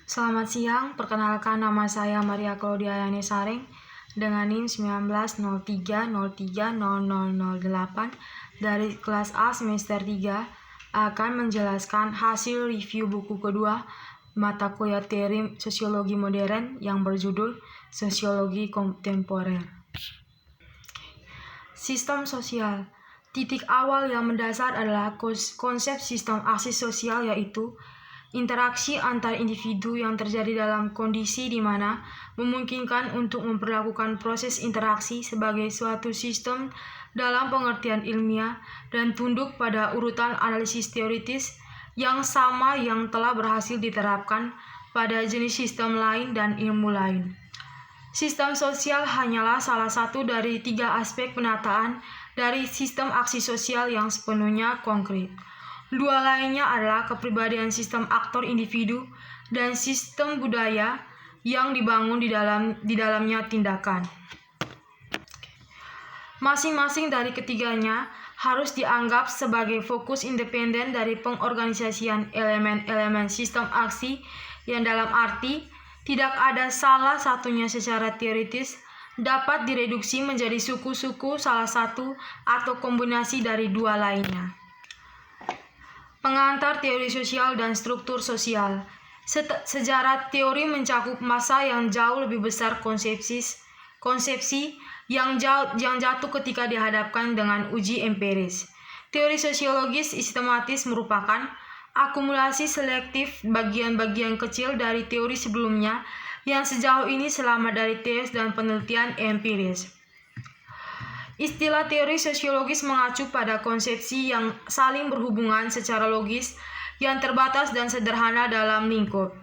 Selamat siang, perkenalkan nama saya Maria Claudia Yani Sareng dengan NIM 1903030008 dari kelas A semester 3 akan menjelaskan hasil review buku kedua mata kuliah teori sosiologi modern yang berjudul Sosiologi Kontemporer. Sistem sosial. Titik awal yang mendasar adalah konsep sistem aksi sosial, yaitu interaksi antar individu yang terjadi dalam kondisi di mana memungkinkan untuk memperlakukan proses interaksi sebagai suatu sistem dalam pengertian ilmiah dan tunduk pada urutan analisis teoritis yang sama yang telah berhasil diterapkan pada jenis sistem lain dan ilmu lain. Sistem sosial hanyalah salah satu dari 3 aspek penataan dari sistem aksi sosial yang sepenuhnya konkret. 2 lainnya adalah kepribadian sistem aktor individu dan sistem budaya yang dibangun di dalamnya tindakan. Masing-masing dari ketiganya harus dianggap sebagai fokus independen dari pengorganisasian elemen-elemen sistem aksi yang dalam arti tidak ada salah satunya secara teoritis dapat direduksi menjadi suku-suku salah satu atau kombinasi dari 2 lainnya. Pengantar teori sosial dan struktur sosial. Sejarah teori mencakup masa yang jauh lebih besar konsepsi yang jatuh ketika dihadapkan dengan uji empiris. Teori sosiologis sistematis merupakan akumulasi selektif bagian-bagian kecil dari teori sebelumnya yang sejauh ini selamat dari tes dan penelitian empiris. Istilah teori sosiologis mengacu pada konsepsi yang saling berhubungan secara logis yang terbatas dan sederhana dalam lingkup.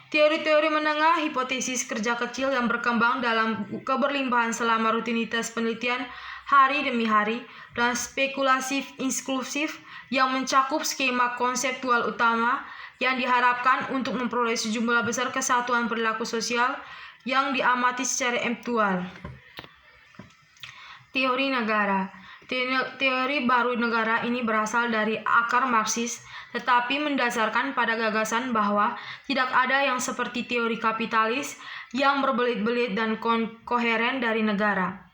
Teori-teori menengah hipotesis kerja kecil yang berkembang dalam keberlimpahan selama rutinitas penelitian hari demi hari dan spekulasi inklusif yang mencakup skema konseptual utama yang diharapkan untuk memperoleh sejumlah besar kesatuan perilaku sosial yang diamati secara aktual. Teori negara. Teori baru negara ini berasal dari akar Marxis, tetapi mendasarkan pada gagasan bahwa tidak ada yang seperti teori kapitalis yang berbelit-belit dan koheren dari negara.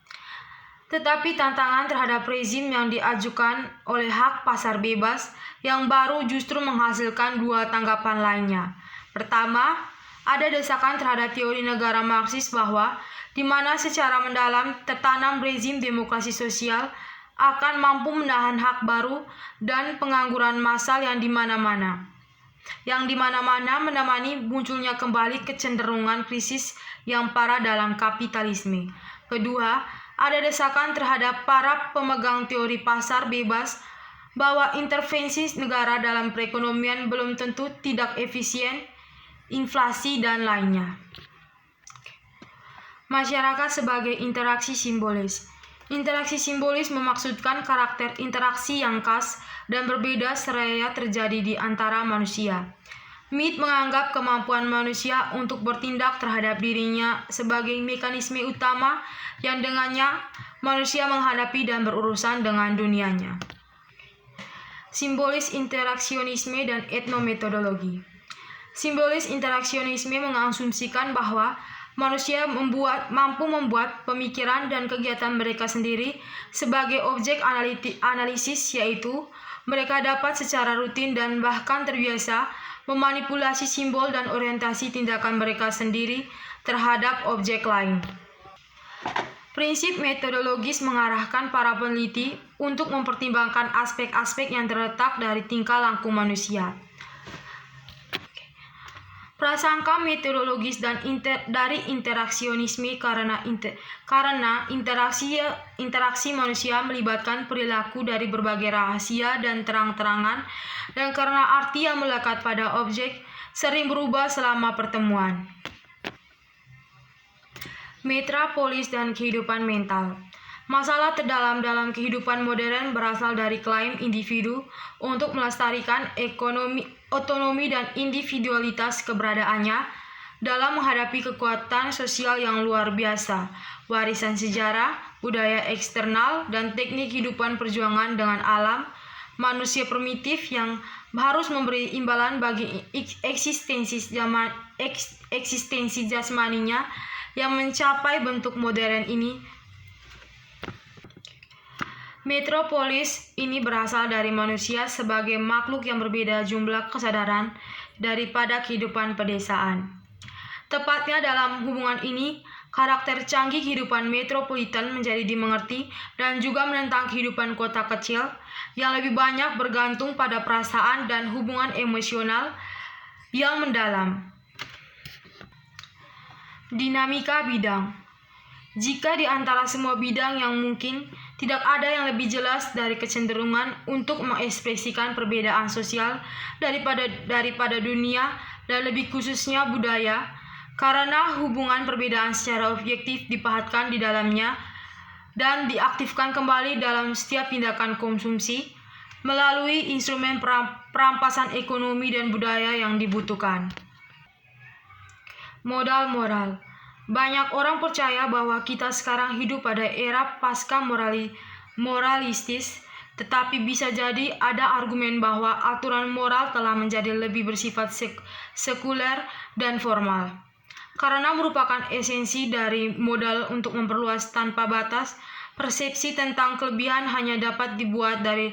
Tetapi tantangan terhadap rezim yang diajukan oleh hak pasar bebas yang baru justru menghasilkan 2 tanggapan lainnya. Pertama, ada desakan terhadap teori negara Marxis bahwa di mana secara mendalam tertanam rezim demokrasi sosial akan mampu menahan hak baru dan pengangguran massal yang di mana-mana menemani munculnya kembali kecenderungan krisis yang parah dalam kapitalisme. Kedua, ada desakan terhadap para pemegang teori pasar bebas bahwa intervensi negara dalam perekonomian belum tentu tidak efisien, inflasi, dan lainnya. Masyarakat sebagai interaksi simbolis. Interaksi simbolis memaksudkan karakter interaksi yang khas dan berbeda seraya terjadi di antara manusia. Mead menganggap kemampuan manusia untuk bertindak terhadap dirinya sebagai mekanisme utama yang dengannya manusia menghadapi dan berurusan dengan dunianya. Simbolis interaksionisme dan etnometodologi. Simbolis interaksionisme mengasumsikan bahwa manusia mampu membuat pemikiran dan kegiatan mereka sendiri sebagai objek analisis, yaitu mereka dapat secara rutin dan bahkan terbiasa memanipulasi simbol dan orientasi tindakan mereka sendiri terhadap objek lain. Prinsip metodologis mengarahkan para peneliti untuk mempertimbangkan aspek-aspek yang terletak dari tingkah laku manusia. Prasangka metodologis dan dari interaksionisme karena interaksi manusia melibatkan perilaku dari berbagai rahasia dan terang-terangan, dan karena arti yang melekat pada objek sering berubah selama pertemuan. Metropolis dan kehidupan mental. Masalah terdalam dalam kehidupan modern berasal dari klaim individu untuk melestarikan otonomi dan individualitas keberadaannya dalam menghadapi kekuatan sosial yang luar biasa, warisan sejarah, budaya eksternal, dan teknik kehidupan perjuangan dengan alam, manusia primitif yang harus memberi imbalan bagi eksistensi jasmaninya yang mencapai bentuk modern ini. Metropolis ini berasal dari manusia sebagai makhluk yang berbeda jumlah kesadaran daripada kehidupan pedesaan. Tepatnya dalam hubungan ini, karakter canggih kehidupan metropolitan menjadi dimengerti dan juga menentang kehidupan kota kecil yang lebih banyak bergantung pada perasaan dan hubungan emosional yang mendalam. Dinamika bidang. Jika di antara semua bidang yang mungkin, tidak ada yang lebih jelas dari kecenderungan untuk mengekspresikan perbedaan sosial daripada dunia dan lebih khususnya budaya, karena hubungan perbedaan secara objektif dipahatkan di dalamnya dan diaktifkan kembali dalam setiap tindakan konsumsi melalui instrumen perampasan ekonomi dan budaya yang dibutuhkan. Modal moral. Banyak orang percaya bahwa kita sekarang hidup pada era pasca moralistis, tetapi bisa jadi ada argumen bahwa aturan moral telah menjadi lebih bersifat sekuler dan formal. Karena merupakan esensi dari modal untuk memperluas tanpa batas, persepsi tentang kelebihan hanya dapat dibuat dari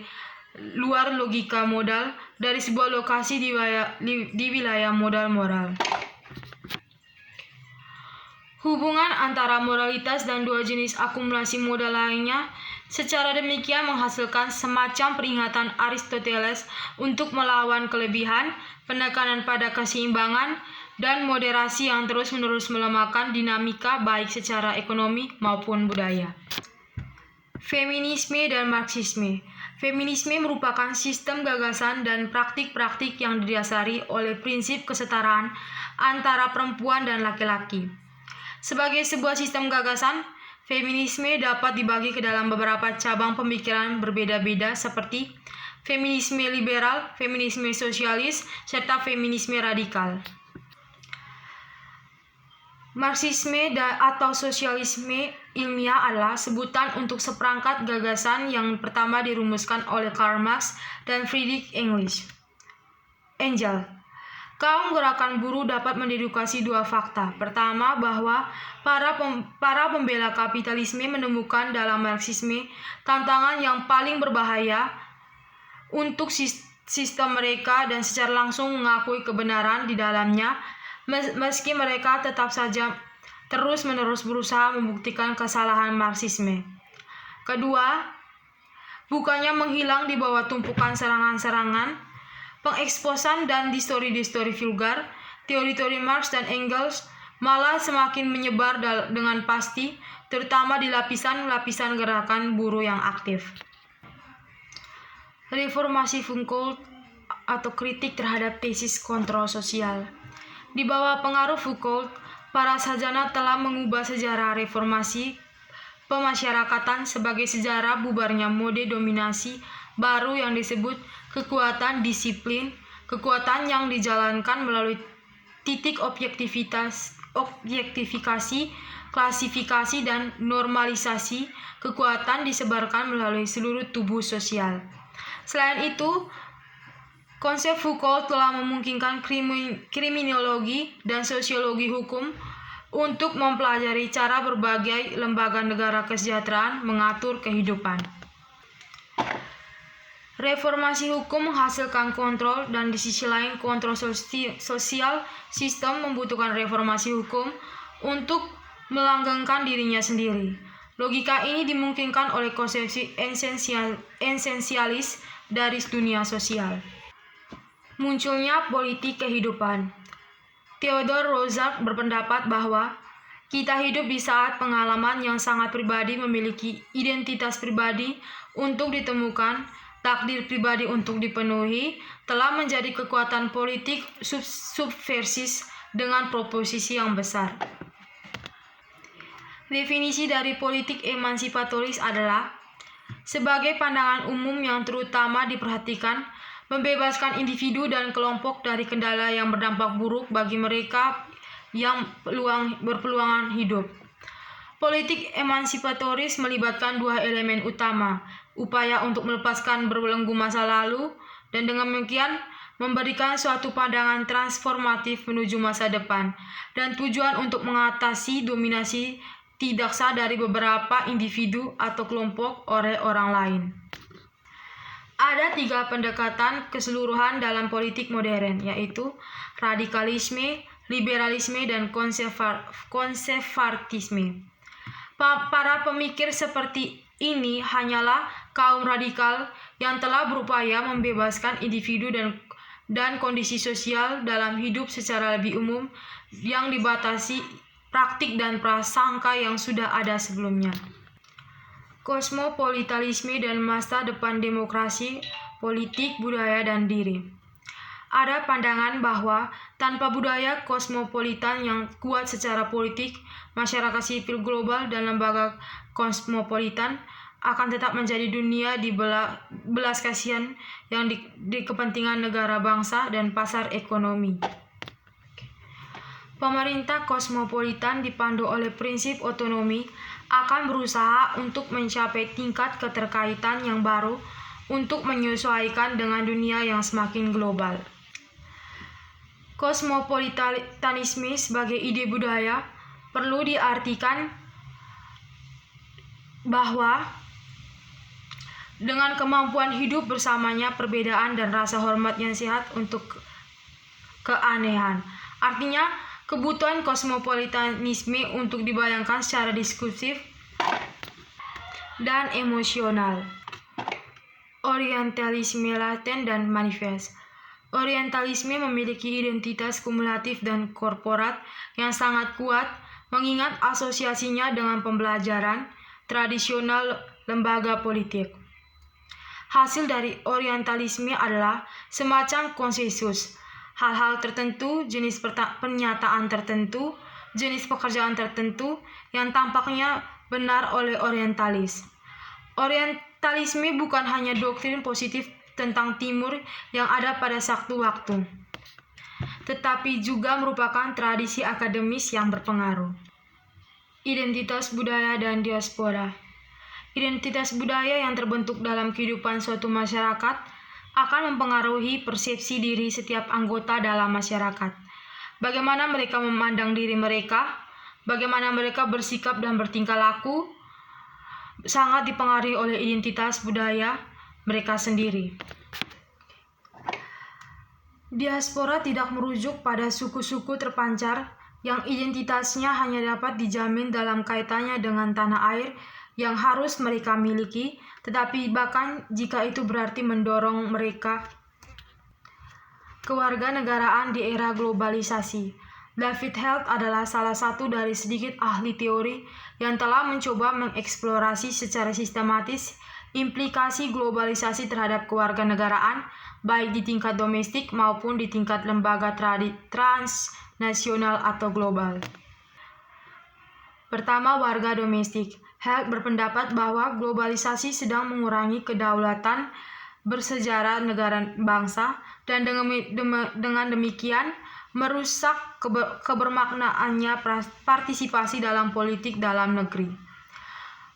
luar logika modal dari sebuah lokasi di wilayah modal moral. Hubungan antara moralitas dan dua jenis akumulasi modal lainnya secara demikian menghasilkan semacam peringatan Aristoteles untuk melawan kelebihan, penekanan pada keseimbangan, dan moderasi yang terus-menerus melemahkan dinamika baik secara ekonomi maupun budaya. Feminisme dan Marxisme. Feminisme merupakan sistem gagasan dan praktik-praktik yang didasari oleh prinsip kesetaraan antara perempuan dan laki-laki. Sebagai sebuah sistem gagasan, feminisme dapat dibagi ke dalam beberapa cabang pemikiran berbeda-beda seperti feminisme liberal, feminisme sosialis, serta feminisme radikal. Marxisme atau sosialisme ilmiah adalah sebutan untuk seperangkat gagasan yang pertama dirumuskan oleh Karl Marx dan Friedrich Engels. Kaum gerakan buruh dapat mendedukasi dua fakta. Pertama, bahwa para pembela kapitalisme menemukan dalam Marxisme tantangan yang paling berbahaya untuk sistem mereka dan secara langsung mengakui kebenaran di dalamnya, meski mereka tetap saja terus-menerus berusaha membuktikan kesalahan Marxisme. Kedua, bukannya menghilang di bawah tumpukan serangan-serangan, pengeksposan dan distori-distori vulgar, teori-teori Marx dan Engels malah semakin menyebar dengan pasti, terutama di lapisan-lapisan gerakan buruh yang aktif. Reformasi Foucault atau kritik terhadap tesis kontrol sosial. Di bawah pengaruh Foucault, para sarjana telah mengubah sejarah reformasi pemasyarakatan sebagai sejarah bubarnya mode dominasi baru yang disebut kekuatan disiplin, kekuatan yang dijalankan melalui titik objektifikasi, klasifikasi, dan normalisasi. Kekuatan disebarkan melalui seluruh tubuh sosial. Selain itu, konsep Foucault telah memungkinkan kriminologi dan sosiologi hukum untuk mempelajari cara berbagai lembaga negara kesejahteraan mengatur kehidupan. Reformasi hukum menghasilkan kontrol dan di sisi lain kontrol sosial. Sistem membutuhkan reformasi hukum untuk melanggengkan dirinya sendiri. Logika ini dimungkinkan oleh konsepsi esensialis dari dunia sosial. Munculnya politik kehidupan. Theodore Roosevelt berpendapat bahwa kita hidup di saat pengalaman yang sangat pribadi memiliki identitas pribadi untuk ditemukan, takdir pribadi untuk dipenuhi, telah menjadi kekuatan politik subversif dengan proposisi yang besar. Definisi dari politik emansipatoris adalah sebagai pandangan umum yang terutama diperhatikan, membebaskan individu dan kelompok dari kendala yang berdampak buruk bagi mereka yang berpeluang hidup. Politik emansipatoris melibatkan dua elemen utama, upaya untuk melepaskan berbelenggu masa lalu, dan dengan demikian memberikan suatu pandangan transformatif menuju masa depan, dan tujuan untuk mengatasi dominasi tidak sah dari beberapa individu atau kelompok oleh orang lain. Ada 3 pendekatan keseluruhan dalam politik modern, yaitu radikalisme, liberalisme, dan konservatisme. Para pemikir seperti ini hanyalah kaum radikal yang telah berupaya membebaskan individu dan kondisi sosial dalam hidup secara lebih umum yang dibatasi praktik dan prasangka yang sudah ada sebelumnya. Kosmopolitanisme dan masa depan demokrasi, politik, budaya, dan diri. Ada pandangan bahwa tanpa budaya kosmopolitan yang kuat secara politik, masyarakat sipil global dan lembaga kosmopolitan akan tetap menjadi dunia di belas kasihan yang di kepentingan negara bangsa dan pasar ekonomi. Pemerintah kosmopolitan dipandu oleh prinsip otonomi akan berusaha untuk mencapai tingkat keterkaitan yang baru untuk menyesuaikan dengan dunia yang semakin global. Kosmopolitanisme sebagai ide budaya perlu diartikan bahwa dengan kemampuan hidup bersamanya perbedaan dan rasa hormat yang sehat untuk keanehan. Artinya, kebutuhan kosmopolitanisme untuk dibayangkan secara diskursif dan emosional. Orientalisme laten dan manifest. Orientalisme memiliki identitas kumulatif dan korporat yang sangat kuat, mengingat asosiasinya dengan pembelajaran tradisional lembaga politik. Hasil dari orientalisme adalah semacam konsensus hal-hal tertentu, jenis pernyataan tertentu, jenis pekerjaan tertentu yang tampaknya benar oleh orientalis. Orientalisme bukan hanya doktrin positif tentang Timur yang ada pada satu waktu, tetapi juga merupakan tradisi akademis yang berpengaruh. Identitas budaya dan diaspora. Identitas budaya yang terbentuk dalam kehidupan suatu masyarakat akan mempengaruhi persepsi diri setiap anggota dalam masyarakat. Bagaimana mereka memandang diri mereka, bagaimana mereka bersikap dan bertingkah laku, sangat dipengaruhi oleh identitas budaya mereka sendiri. Diaspora tidak merujuk pada suku-suku terpancar yang identitasnya hanya dapat dijamin dalam kaitannya dengan tanah air yang harus mereka miliki, tetapi bahkan jika itu berarti mendorong mereka kewarganegaraan di era globalisasi. David Held adalah salah satu dari sedikit ahli teori yang telah mencoba mengeksplorasi secara sistematis implikasi globalisasi terhadap kewarganegaraan, baik di tingkat domestik maupun di tingkat lembaga transnasional atau global. Pertama, warga domestik. Held berpendapat bahwa globalisasi sedang mengurangi kedaulatan bersejarah negara bangsa dan dengan demikian merusak kebermaknaannya partisipasi dalam politik dalam negeri.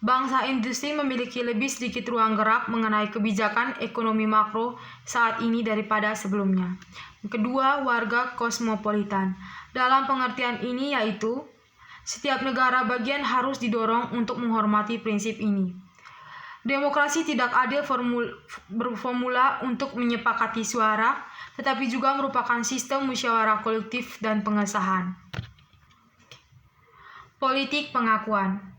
Bangsa industri memiliki lebih sedikit ruang gerak mengenai kebijakan ekonomi makro saat ini daripada sebelumnya. Kedua, warga kosmopolitan. Dalam pengertian ini yaitu setiap negara bagian harus didorong untuk menghormati prinsip ini. Demokrasi tidak adil berformula untuk menyepakati suara, tetapi juga merupakan sistem musyawarah kolektif dan pengesahan. Politik pengakuan.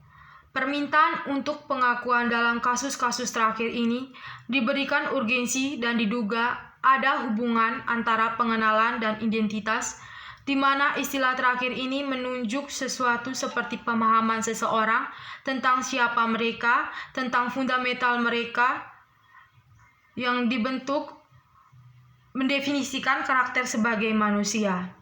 Permintaan untuk pengakuan dalam kasus-kasus terakhir ini diberikan urgensi dan diduga ada hubungan antara pengenalan dan identitas, di mana istilah terakhir ini menunjuk sesuatu seperti pemahaman seseorang tentang siapa mereka, tentang fundamental mereka yang dibentuk mendefinisikan karakter sebagai manusia.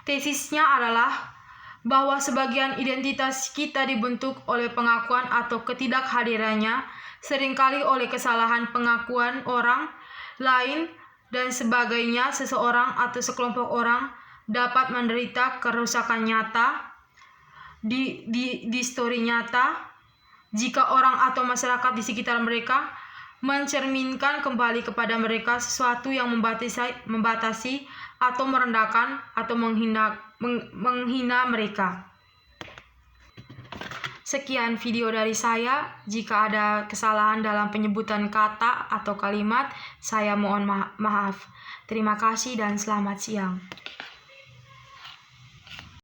Tesisnya adalah bahwa sebagian identitas kita dibentuk oleh pengakuan atau ketidakhadirannya, seringkali oleh kesalahan pengakuan orang lain dan sebagainya. Seseorang atau sekelompok orang dapat menderita kerusakan nyata, distori nyata, jika orang atau masyarakat di sekitar mereka mencerminkan kembali kepada mereka sesuatu yang membatasi atau merendahkan atau menghina mereka. Sekian video dari saya. Jika ada kesalahan dalam penyebutan kata atau kalimat, saya mohon maaf. Terima kasih dan selamat siang.